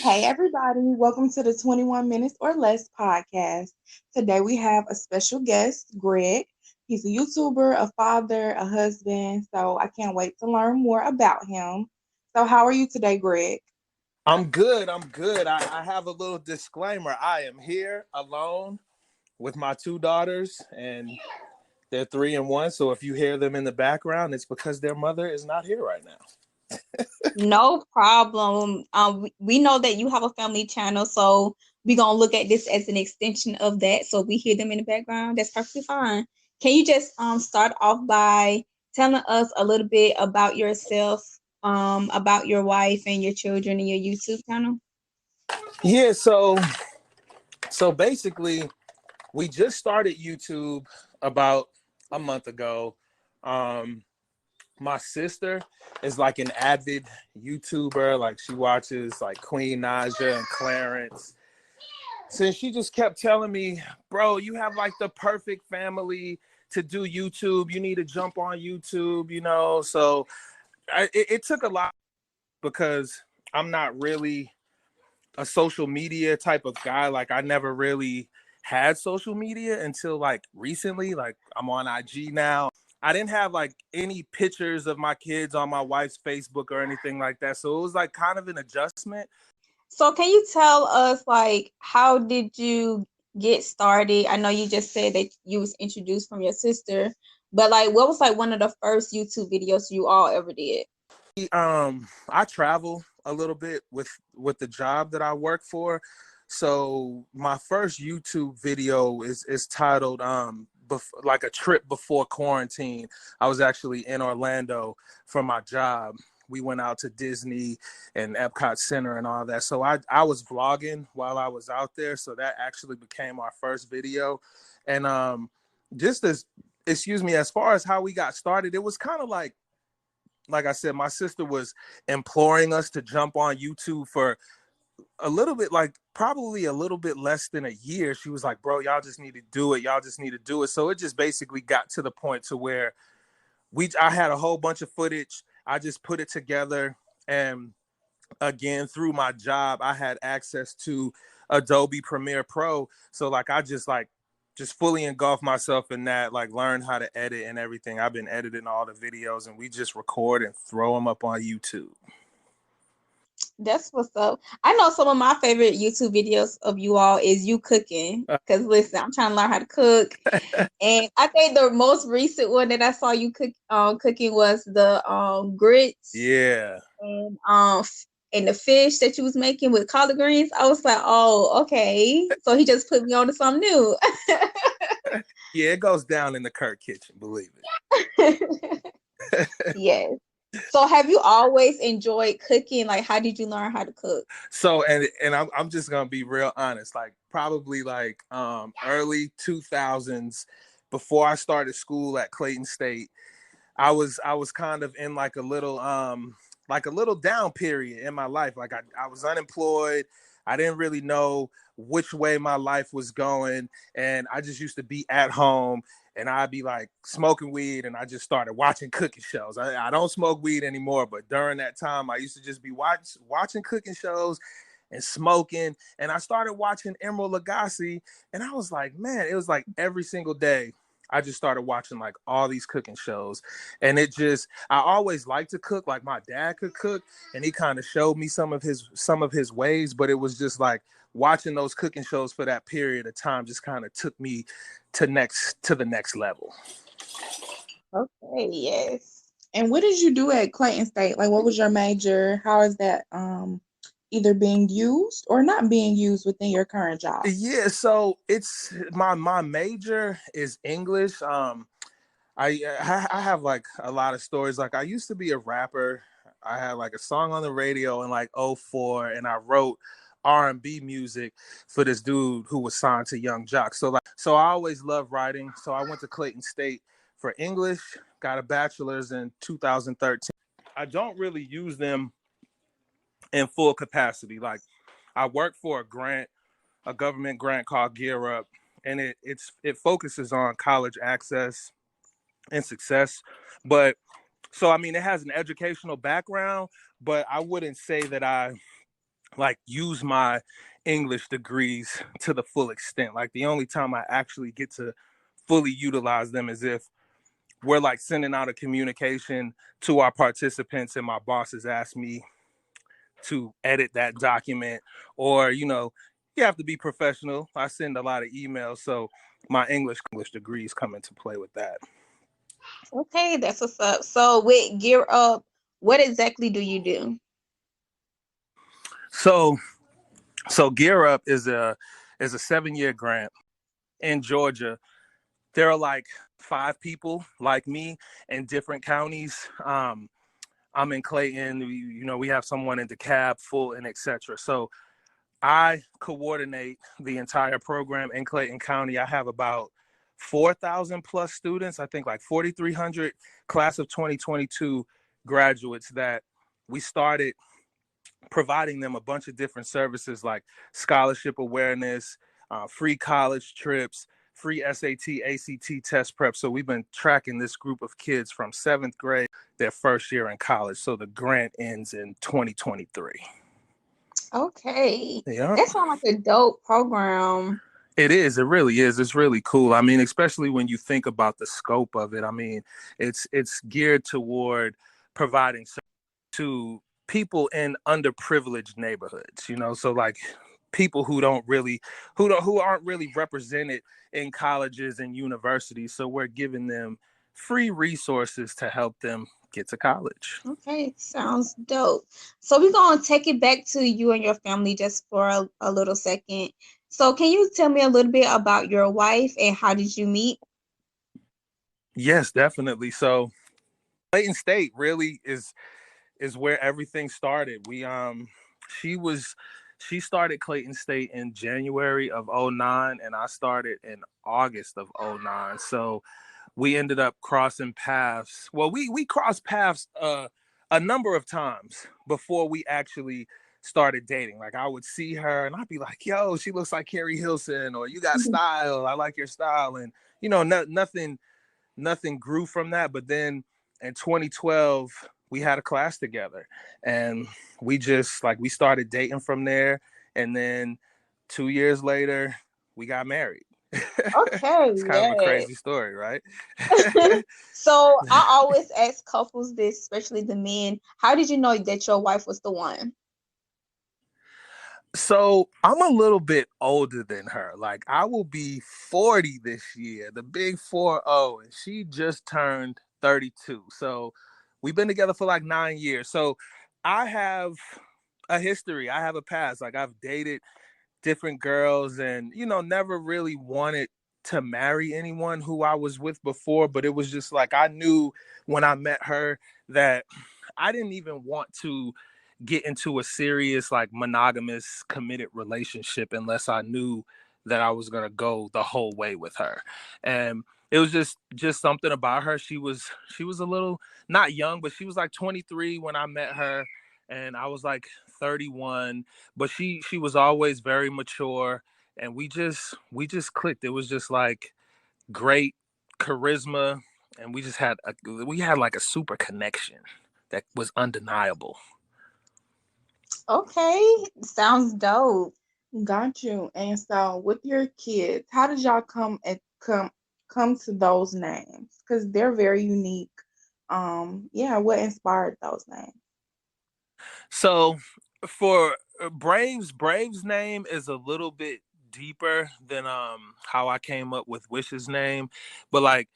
Hey everybody, welcome to the 21 Minutes or Less podcast. Today we have a special guest, Greg. He's a YouTuber, a father, a husband, so I can't wait to learn more about him. So, how are you today, Greg? I'm good. I'm good. I have a little disclaimer. I am here alone with my two daughters, and they're 3 and 1. So if you hear them in the background, it's because their mother is not here right now. No problem. We know that you have a family channel, so we're gonna look at this as an extension of that. So if we hear them in the background, that's perfectly fine. Can you just start off by telling us a little bit about yourself, about your wife and your children and your YouTube channel? Yeah. So basically, we just started YouTube about a month ago. Um, my sister is like an avid YouTuber. Like she watches like Queen Naja and Clarence. So she just kept telling me, bro, you have like the perfect family to do YouTube. You need to jump on YouTube. So it took a lot because I'm not really a social media type of guy. Like I never really had social media until like recently. Like I'm on IG now. I didn't have like any pictures of my kids on my wife's Facebook or anything like that. So it was like kind of an adjustment. So can you tell us like how did you get started? I know you just said that you was introduced from your sister, but like what was like one of the first YouTube videos you all ever did? I travel a little bit with the job that I work for. So my first YouTube video is titled like a trip before quarantine. I was actually in Orlando for my job. We went out to Disney and Epcot Center and all that. So I was vlogging while I was out there. So that actually became our first video. And just as excuse me, as far as how we got started, it was kind of like I said, my sister was imploring us to jump on YouTube for a little bit, like probably a little bit less than a year. She was like, bro, y'all just need to do it. Y'all just need to do it. So it just basically got to the point to where I had a whole bunch of footage. I just put it together. And again, through my job, I had access to Adobe Premiere Pro. So like, I just fully engulf myself in that, like learn how to edit and everything. I've been editing all the videos and we just record and throw them up on YouTube. That's what's up. I know some of my favorite YouTube videos of you all is you cooking. Cause listen, I'm trying to learn how to cook. And I think the most recent one that I saw you cooking was the grits Yeah. and and the fish that you was making with collard greens. I was like, oh, okay. So he just put me on to something new. Yeah, it goes down in the Kirk kitchen, believe it. Yes. So have you always enjoyed cooking? Like how did you learn how to cook? So and I'm just gonna be real honest, like probably like early 2000s, before I started school at Clayton State. I was kind of in like a little down period in my life. Like I was unemployed. I didn't really know which way my life was going. And I just used to be at home and I'd be like smoking weed, and I just started watching cooking shows. I don't smoke weed anymore, but during that time I used to just be watching cooking shows and smoking. And I started watching Emerald Lagasse, and I was like, man, it was like every single day I just started watching like all these cooking shows. And I always liked to cook. Like my dad could cook and he kind of showed me some of his ways, but it was just like watching those cooking shows for that period of time just kind of took me to the next level. Okay, yes. And what did you do at Clayton State? Like, what was your major? How is that either being used or not being used within your current job? Yeah, so it's my major is English. I have like a lot of stories. Like I used to be a rapper. I had like a song on the radio in like '04, and I wrote R&B music for this dude who was signed to Young Jock. So I always loved writing. So I went to Clayton State for English, got a bachelor's in 2013. I don't really use them in full capacity. Like I work for a government grant called Gear Up, and it focuses on college access and success. But so I mean, it has an educational background, but I wouldn't say that like use my English degrees to the full extent. Like the only time I actually get to fully utilize them is if we're like sending out a communication to our participants and my bosses ask me to edit that document, or you have to be professional. I send a lot of emails, so my English degrees come into play with that. Okay, that's what's up. So with Gear Up, what exactly do you do? So so Gear Up is a 7-year grant in Georgia. There are like 5 people like me in different counties. I'm in Clayton. We have someone in DeKalb, Fulton, etc. So I coordinate the entire program in Clayton County. I have about 4,000 plus students. I think like 4,300 class of 2022 graduates that we started providing them a bunch of different services like scholarship awareness, free college trips, free SAT, ACT test prep. So we've been tracking this group of kids from 7th grade, their first year in college. So the grant ends in 2023. Okay, Yeah. that sounds like a dope program. It is. It really is. It's really cool. I mean, especially when you think about the scope of it. I mean, it's geared toward providing to people in underprivileged neighborhoods. So like people who aren't really represented in colleges and universities. So we're giving them free resources to help them get to college. Okay, sounds dope. So we're gonna take it back to you and your family just for a little second. So can you tell me a little bit about your wife and how did you meet? Yes, definitely. So Clayton State really is where everything started. She started Clayton State in January of '09, and I started in August of '09. So we ended up crossing paths. Well, we crossed paths a number of times before we actually started dating. Like I would see her and I'd be like, yo, she looks like Carrie Hilson, or you got Mhm. style. I like your style. And nothing grew from that. But then in 2012, we had a class together, and we started dating from there. And then 2 years later, we got married. Okay, It's kind of a yeah. crazy story, right? So I always ask couples this, especially the men, how did you know that your wife was the one? So I'm a little bit older than her. Like I will be 40 this year, the big 40, and she just turned 32. So we've been together for like 9 years. So I have a history. I have a past. Like I've dated different girls, and never really wanted to marry anyone who I was with before. But it was just like I knew when I met her that I didn't even want to get into a serious like monogamous committed relationship unless I knew that I was going to go the whole way with her. And it was just something about her. She was a little not young, but she was like 23 when I met her, and I was like 31. But she was always very mature, and we just clicked. It was just like great charisma, and we had like a super connection that was undeniable. Okay, sounds dope. Got you. And so with your kids, how did y'all come to those names? Because they're very unique. Yeah, what inspired those names? So for Braves name is a little bit deeper than how I came up with Wish's name. But like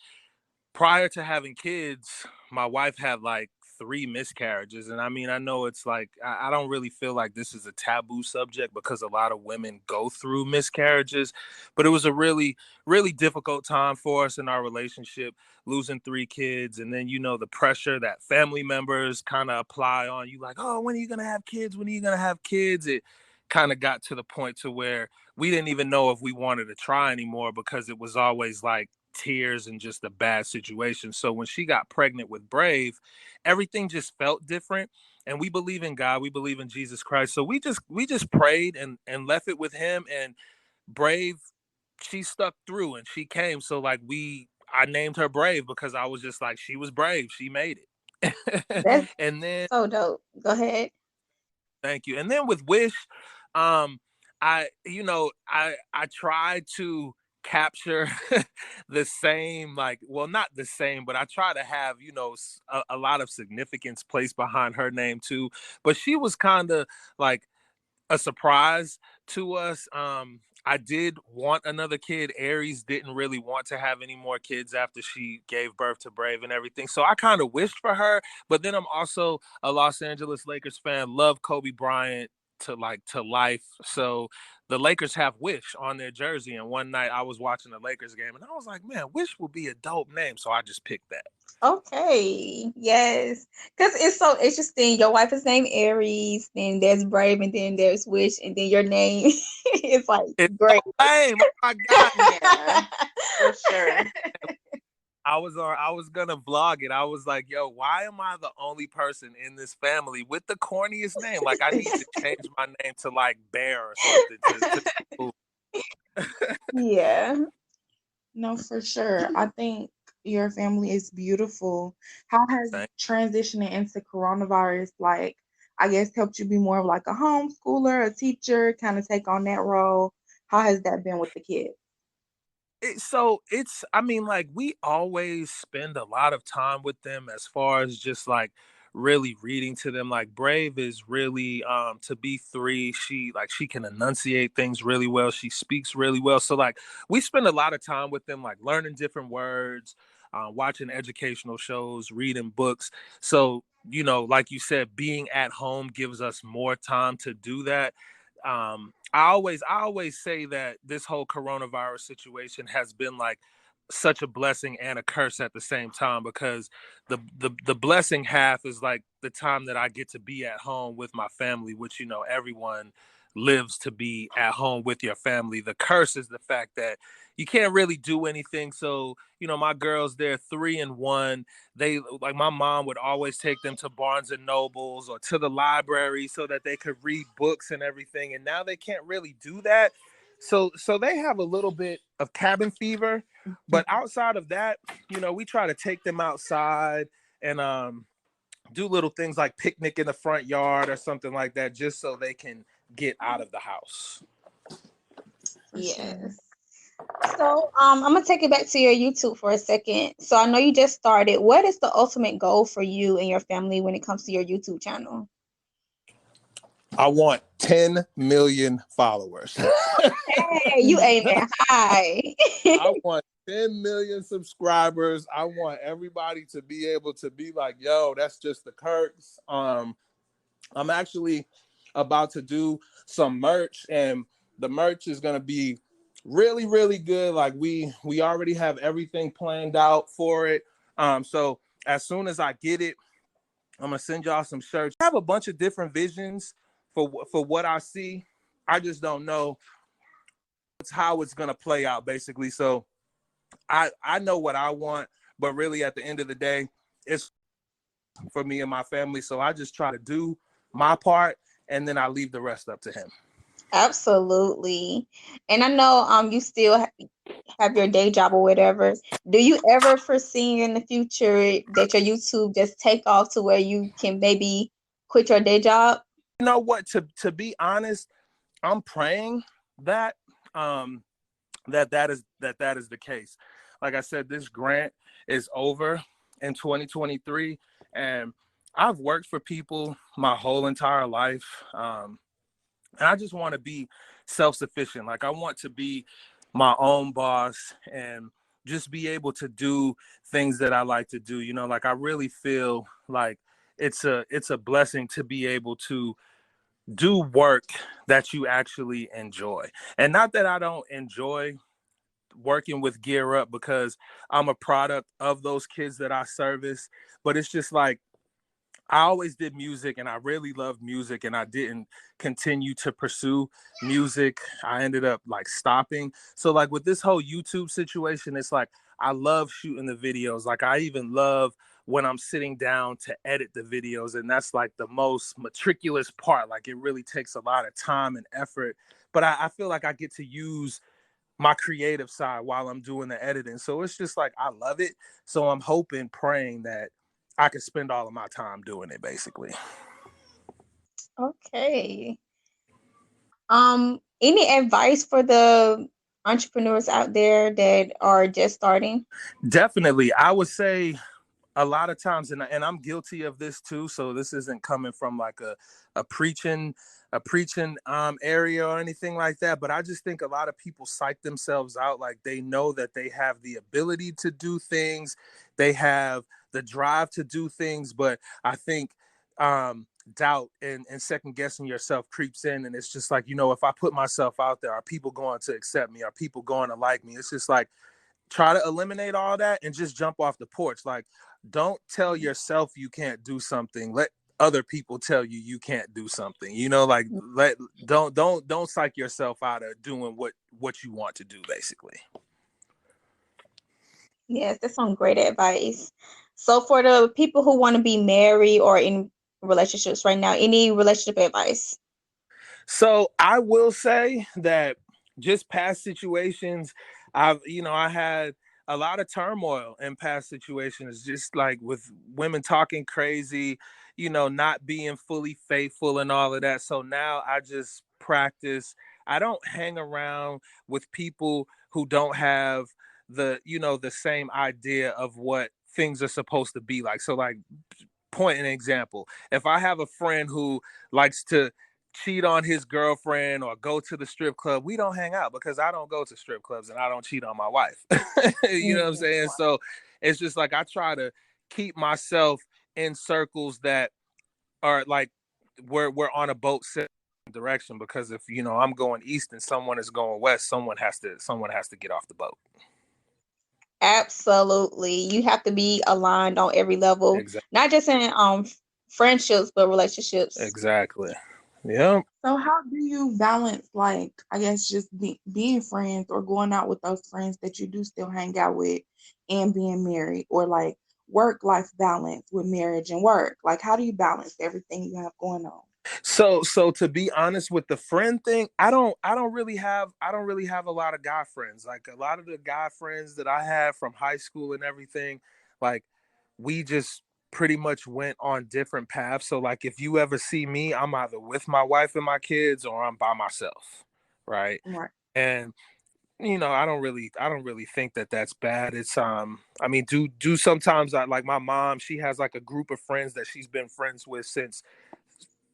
prior to having kids, my wife had like 3 miscarriages. And I mean, I know it's like, I don't really feel like this is a taboo subject because a lot of women go through miscarriages, but it was a really, really difficult time for us in our relationship, losing 3 kids. And then, the pressure that family members kind of apply on you, like, oh, when are you going to have kids? When are you going to have kids? It kind of got to the point to where we didn't even know if we wanted to try anymore because it was always like, tears and just a bad situation. So when she got pregnant with Brave, everything just felt different. And we believe in God, we believe in Jesus Christ. So we just prayed and left it with him. And Brave, she stuck through and she came. So like I named her Brave because I was just like, she was brave. She made it. That's And then so dope. Go ahead. Thank you. And then with Wish, I try to capture the same, like, well, not the same, but I try to have, a lot of significance placed behind her name too. But she was kind of like a surprise to us. I did want another kid. Aries didn't really want to have any more kids after she gave birth to Brave and everything. So I kind of wished for her, but then I'm also a Los Angeles Lakers fan, love Kobe Bryant to life. So the Lakers have Wish on their jersey. And one night I was watching the Lakers game and I was like, man, Wish would be a dope name. So I just picked that. Okay, yes, because it's so interesting. Your wife is named Aries, then there's Brave, and then there's Wish, and then your name is like It's great. so lame. Oh my God. Yeah, for sure. I was gonna vlog it. I was like, yo, why am I the only person in this family with the corniest name? Like I need to change my name to like Bear or something Yeah. No, for sure. I think your family is beautiful. How has Thank- transitioning into coronavirus, like, I guess, helped you be more of like a homeschooler, a teacher, kind of take on that role? How has that been with the kids? I mean, like we always spend a lot of time with them as far as just like really reading to them. Like Brave is really to be 3, she can enunciate things really well. She speaks really well. So like we spend a lot of time with them, like learning different words, watching educational shows, reading books. So, like you said, being at home gives us more time to do that. I always say that this whole coronavirus situation has been like such a blessing and a curse at the same time, because the blessing half is like the time that I get to be at home with my family, which everyone lives to be at home with your family. The curse is the fact that you can't really do anything. So my girls, they're 3 and 1. They, like, my mom would always take them to Barnes and Nobles or to the library so that they could read books and everything, and now they can't really do that. So they have a little bit of cabin fever, but outside of that, we try to take them outside and do little things like picnic in the front yard or something like that, just so they can get out of the house. For sure. Yes. So, I'm gonna take it back to your YouTube for a second. So, I know you just started. What is the ultimate goal for you and your family when it comes to your YouTube channel? I want 10 million followers. Hey, you aiming high. I want 10 million subscribers. I want everybody to be able to be like, yo, that's just the Kirks. I'm actually about to do some merch, and the merch is gonna be really, really good. Like we already have everything planned out for it. So as soon as I get it, I'm gonna send y'all some shirts. I have a bunch of different visions for what I see. I just don't know how it's gonna play out, basically. So I know what I want, but really at the end of the day, it's for me and my family. So I just try to do my part, and then I leave the rest up to him. Absolutely. And I know you still have your day job or whatever. Do you ever foresee in the future that your YouTube just take off to where you can maybe quit your day job? You know what? To be honest, I'm praying that that is the case. Like I said, this grant is over in 2023, and I've worked for people my whole entire life, and I just want to be self-sufficient. Like I want to be my own boss and just be able to do things that I like to do. Like I really feel like it's a blessing to be able to do work that you actually enjoy. And not that I don't enjoy working with Gear Up, because I'm a product of those kids that I service, but it's just like I always did music and I really loved music, and I didn't continue to pursue music. I ended up like stopping. So like with this whole YouTube situation, it's like I love shooting the videos. Like I even love when I'm sitting down to edit the videos, and that's like the most meticulous part. Like it really takes a lot of time and effort, but I feel like I get to use my creative side while I'm doing the editing. So it's just like I love it. So I'm hoping, praying that I can spend all of my time doing it, basically. Okay. Any advice for the entrepreneurs out there that are just starting? Definitely. I would say a lot of times, and I'm guilty of this too, so this isn't coming from like a preaching area or anything like that, but I just think a lot of people psych themselves out. Like, they know that they have the ability to do things, they have the drive to do things, but I think doubt and second guessing yourself creeps in, and it's just like, if I put myself out there, are people going to accept me, are people going to like me? It's just like, try to eliminate all that and just jump off the porch. Like, don't tell yourself you can't do something. Let other people tell you you can't do something. Like, don't psych yourself out of doing what you want to do, basically. Yes, that's some great advice. So for the people who want to be married or in relationships right now, any relationship advice? So I will say that just past situations, I had a lot of turmoil in past situations, just like with women talking crazy, not being fully faithful and all of that. So now I just practice. I don't hang around with people who don't have the same idea of what things are supposed to be like. So, like, point an example. If I have a friend who likes to cheat on his girlfriend or go to the strip club, we don't hang out, because I don't go to strip clubs and I don't cheat on my wife. You know what I'm saying? So it's just like, I try to keep myself in circles that are like, we're on a boat set direction, because if I'm going east and someone is going west, someone has to get off the boat. Absolutely. You have to be aligned on every level, Exactly. not just in friendships, but relationships. Exactly. Yeah. So how do you balance, like, I guess just being friends or going out with those friends that you do still hang out with and being married, or like work-life balance with marriage and work? Like, how do you balance everything you have going on? So to be honest with the friend thing, I don't really have a lot of guy friends. Like, a lot of the guy friends that I had from high school and everything, like, we just pretty much went on different paths. So, like, if you ever see me, I'm either with my wife and my kids or I'm by myself, right? Right. And I don't really think that that's bad. It's I mean, do sometimes, I like, my mom, she has like a group of friends that she's been friends with since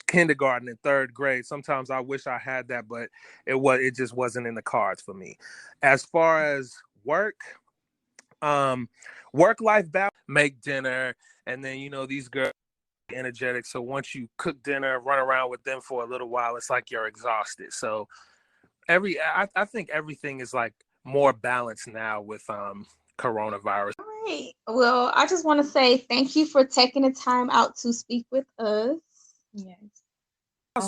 kindergarten and third grade. Sometimes I wish I had that, but it just wasn't in the cards for me. As far as um work life balance, make dinner, and then these girls are energetic. So once you cook dinner, run around with them for a little while, it's like you're exhausted. So I think everything is like more balanced now with coronavirus. All right. Well, I just want to say thank you for taking the time out to speak with us. Yes.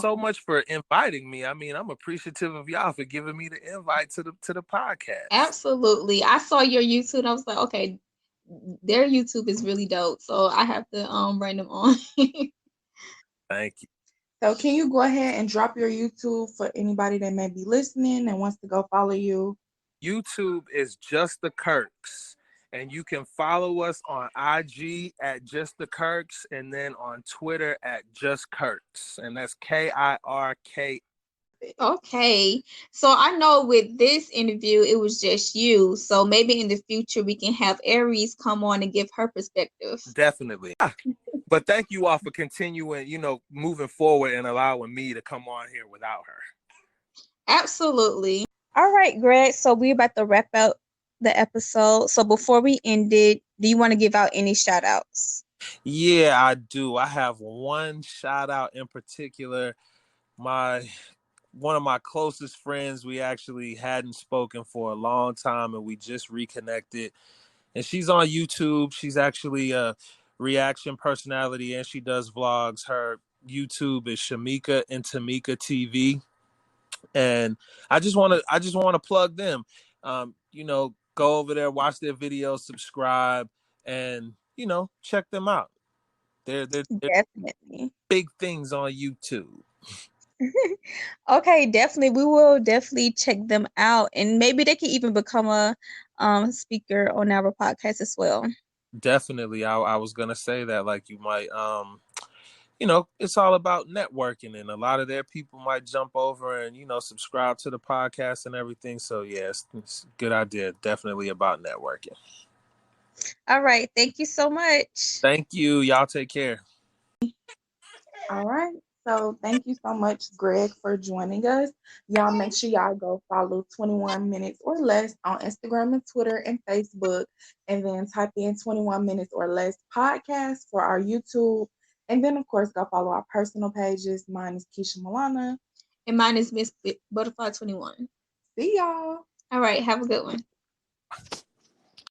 So Um, much for inviting me. I mean, I'm appreciative of y'all for giving me the invite to the podcast. Absolutely. I saw your YouTube and I was like, okay, their YouTube is really dope. So I have to bring them on. Thank you. so can you go ahead and drop your YouTube for anybody that may be listening and wants to go follow you? YouTube is Just the Kirks, and you can follow us on IG at Just the Kirks, and then on Twitter at Just Kirks, and that's KIRK. Okay. So I know with this interview, it was just you. So maybe in the future, we can have Aries come on and give her perspective. Definitely. But thank you all for continuing, moving forward and allowing me to come on here without her. Absolutely. All right, Greg. So we're about to wrap out the episode. So before we end it, do you want to give out any shout outs? Yeah, I do. I have one shout out in particular. My One of my closest friends, we actually hadn't spoken for a long time, and we just reconnected. And she's on YouTube. She's actually a reaction personality, and she does vlogs. Her YouTube is Shamika and Tamika TV, and I just want to plug them. Go over there, watch their videos, subscribe, and check them out. They're Definitely. big things on YouTube. Okay, definitely. We will definitely check them out, and maybe they can even become a speaker on our podcast as well. Definitely, I was gonna say that, like, it's all about networking, and a lot of their people might jump over and subscribe to the podcast and everything. So yeah, it's a good idea. Definitely about networking. All right. Thank you so much. Thank you. Y'all take care. All right. So thank you so much, Greg, for joining us. Y'all make sure y'all go follow 21 Minutes or Less on Instagram and Twitter and Facebook. And then type in 21 Minutes or Less podcast for our YouTube. And then, of course, go follow our personal pages. Mine is Keisha Milana. And mine is Miss Butterfly 21. See y'all. All right. Have a good one.